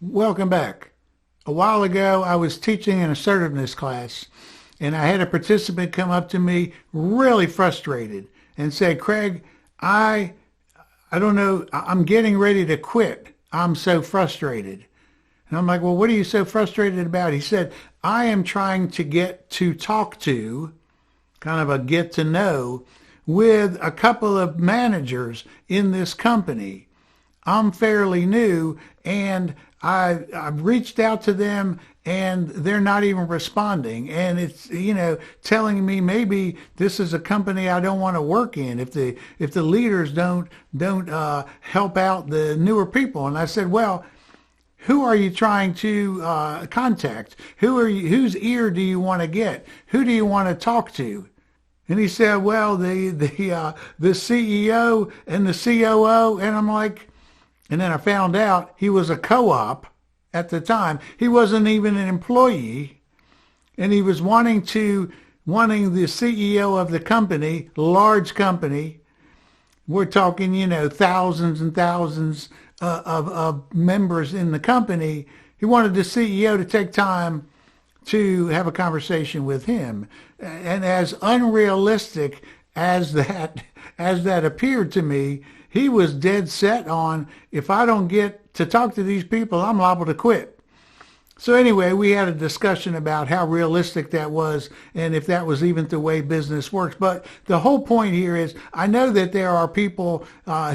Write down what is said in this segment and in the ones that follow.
Welcome back. A while ago, I was teaching an assertiveness class, and I had a participant come up to me really frustrated and say, Craig, I, I don't know, I'm getting ready to quit. I'm so frustrated. And I'm like, well, what are you so frustrated about? He said, I am trying to get to talk to, kind of a get to know, with a couple of managers in this company. I'm fairly new, and I've reached out to them, and they're not even responding. And it's, telling me maybe this is a company I don't want to work in if the leaders don't help out the newer people. And I said, well, who are you trying to contact? Whose ear do you want to get? Who do you want to talk to? And he said, well, the CEO and the COO. And I'm like, and then I found out he was a co-op at the time. He wasn't even an employee, and he was wanting the CEO of the company, large company. We're talking, thousands and thousands of members in the company. He wanted the CEO to take time to have a conversation with him. And as unrealistic as that appeared to me, he was dead set on, if I don't get to talk to these people, I'm liable to quit. So anyway, we had a discussion about how realistic that was and if that was even the way business works. But the whole point here is I know that there are people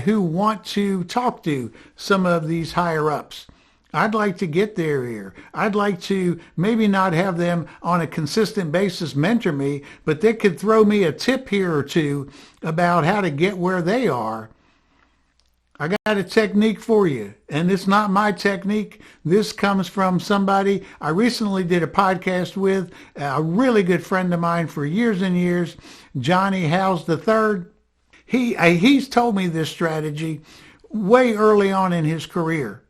who want to talk to some of these higher ups. I'd like to get their ear. I'd like to maybe not have them on a consistent basis mentor me, but they could throw me a tip here or two about how to get where they are. I got a technique for you, and it's not my technique. This comes from somebody I recently did a podcast with, a really good friend of mine for years and years, Johnny Howze III. He's told me this strategy way early on in his career,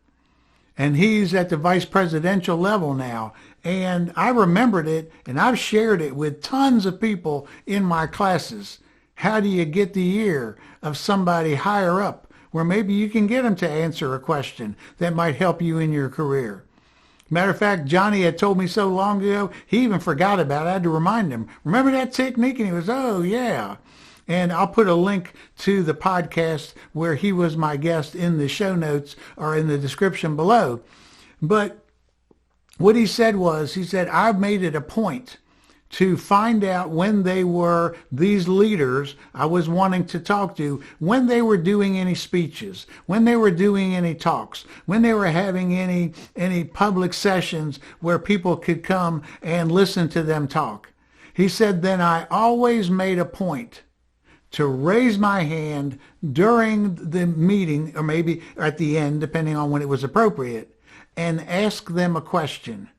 and he's at the vice presidential level now. And I remembered it, and I've shared it with tons of people in my classes. How do you get the ear of somebody higher up, where maybe you can get them to answer a question that might help you in your career? Matter of fact, Johnny had told me so long ago, he even forgot about it. I had to remind him, remember that technique? And he was, oh, yeah. And I'll put a link to the podcast where he was my guest in the show notes or in the description below. But what he said was, he said, I've made it a point to find out when they were, these leaders I was wanting to talk to, when they were doing any speeches, when they were doing any talks, when they were having any public sessions where people could come and listen to them talk. He said, then I always made a point to raise my hand during the meeting, or maybe at the end, depending on when it was appropriate, and ask them a question.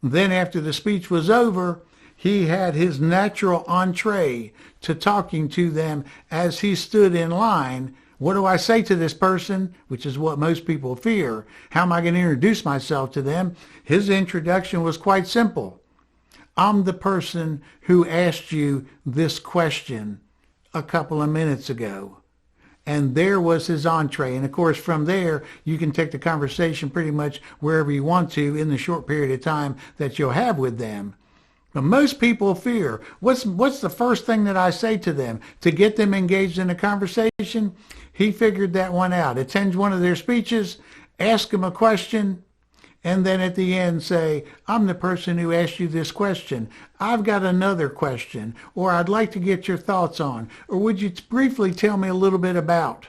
Then after the speech was over, he had his natural entree to talking to them as he stood in line. What do I say to this person? Which is what most people fear. How am I going to introduce myself to them? His introduction was quite simple. I'm the person who asked you this question a couple of minutes ago. And there was his entree. And of course, from there, you can take the conversation pretty much wherever you want to in the short period of time that you'll have with them. But most people fear, what's the first thing that I say to them to get them engaged in a conversation? He figured that one out. Attend one of their speeches, ask them a question, and then at the end say, I'm the person who asked you this question. I've got another question, or I'd like to get your thoughts on, or would you briefly tell me a little bit about?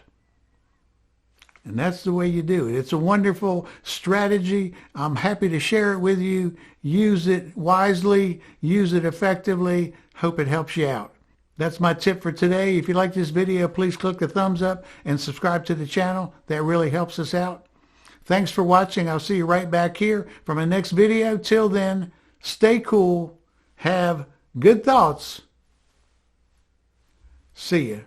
And that's the way you do it. It's a wonderful strategy. I'm happy to share it with you. Use it wisely. Use it effectively. Hope it helps you out. That's my tip for today. If you like this video, please click the thumbs up and subscribe to the channel. That really helps us out. Thanks for watching. I'll see you right back here for my next video. Till then, stay cool. Have good thoughts. See ya.